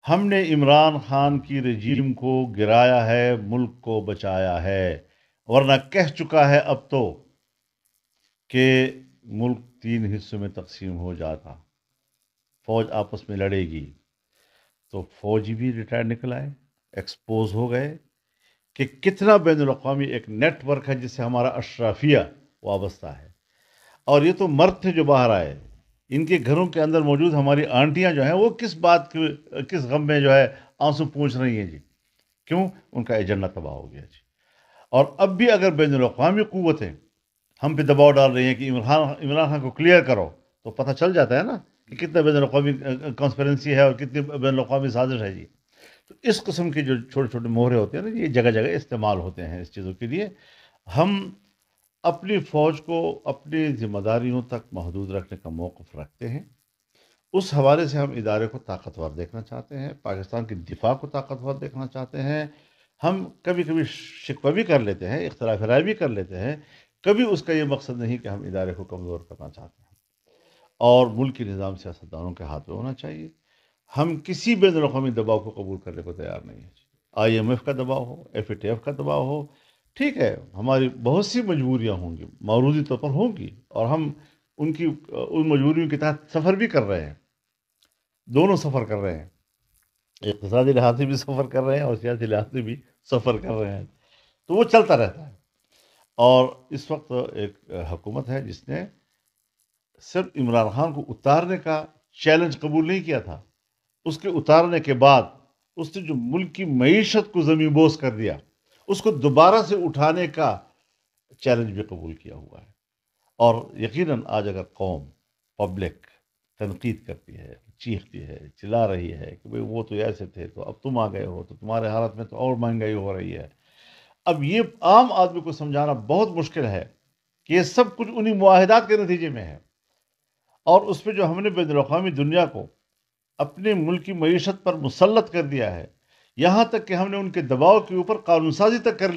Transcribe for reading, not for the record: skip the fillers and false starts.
ہم نے عمران خان کی رجیم کو گرایا ہے، ملک کو بچایا ہے، ورنہ کہہ چکا ہے اب تو کہ ملک تین حصوں میں تقسیم ہو جاتا، فوج آپس میں لڑے گی۔ تو فوجی بھی ریٹائر نکل آئے، ایکسپوز ہو گئے کہ کتنا بین الاقوامی ایک نیٹ ورک ہے جس سے ہمارا اشرافیہ وابستہ ہے۔ اور یہ تو مرد تھے جو باہر آئے، ان کے گھروں کے اندر موجود ہماری آنٹیاں جو ہیں وہ کس بات کے، کس غم میں جو ہے آنسو پوچھ رہی ہیں جی؟ کیوں؟ ان کا ایجنڈا تباہ ہو گیا جی۔ اور اب بھی اگر بین الاقوامی قوتیں ہم پہ دباؤ ڈال رہی ہیں کہ عمران خان کو کلیئر کرو، تو پتہ چل جاتا ہے نا کہ کتنا بین الاقوامی کانسپیرنسی ہے اور کتنی بین الاقوامی سازش ہے جی۔ تو اس قسم کی جو چھوٹے چھوٹے مہرے ہوتے ہیں نا، یہ جگہ جگہ استعمال ہوتے ہیں اس چیزوں کے لیے۔ ہم اپنی فوج کو اپنی ذمہ داریوں تک محدود رکھنے کا موقف رکھتے ہیں۔ اس حوالے سے ہم ادارے کو طاقتور دیکھنا چاہتے ہیں، پاکستان کی دفاع کو طاقتور دیکھنا چاہتے ہیں۔ ہم کبھی کبھی شکوہ بھی کر لیتے ہیں، اختلاف رائے بھی کر لیتے ہیں، کبھی اس کا یہ مقصد نہیں کہ ہم ادارے کو کمزور کرنا چاہتے ہیں۔ اور ملکی نظام سیاستدانوں کے ہاتھ میں ہونا چاہیے۔ ہم کسی بین الاقوامی دباؤ کو قبول کرنے کو تیار نہیں ہیں۔ آئی ایم ایف کا دباؤ ہو، ایف اے ٹی ایف کا دباؤ ہو، ٹھیک ہے، ہماری بہت سی مجبوریاں ہوں گی، معروضی طور پر ہوں گی، اور ہم ان مجبوریوں کے تحت سفر بھی کر رہے ہیں، دونوں سفر کر رہے ہیں، اقتصادی لحاظ سے بھی سفر کر رہے ہیں اور سیاسی لحاظ سے بھی سفر کر رہے ہیں۔ تو وہ چلتا رہتا ہے۔ اور اس وقت ایک حکومت ہے جس نے صرف عمران خان کو اتارنے کا چیلنج قبول نہیں کیا تھا، اس کے اتارنے کے بعد اس نے جو ملک کی معیشت کو زمین بوس کر دیا، اس کو دوبارہ سے اٹھانے کا چیلنج بھی قبول کیا ہوا ہے۔ اور یقیناً آج اگر قوم، پبلک تنقید کرتی ہے، چیختی ہے، چلا رہی ہے کہ بھئی وہ تو ایسے تھے، تو اب تم آ گئے ہو، تو تمہارے حالت میں تو اور مہنگائی ہو رہی ہے، اب یہ عام آدمی کو سمجھانا بہت مشکل ہے کہ یہ سب کچھ انہی معاہدات کے نتیجے میں ہے۔ اور اس پہ جو ہم نے بین الاقوامی دنیا کو اپنے ملک کی معیشت پر مسلط کر دیا ہے، یہاں تک کہ ہم نے ان کے دباؤ کے اوپر قانون سازی تک کر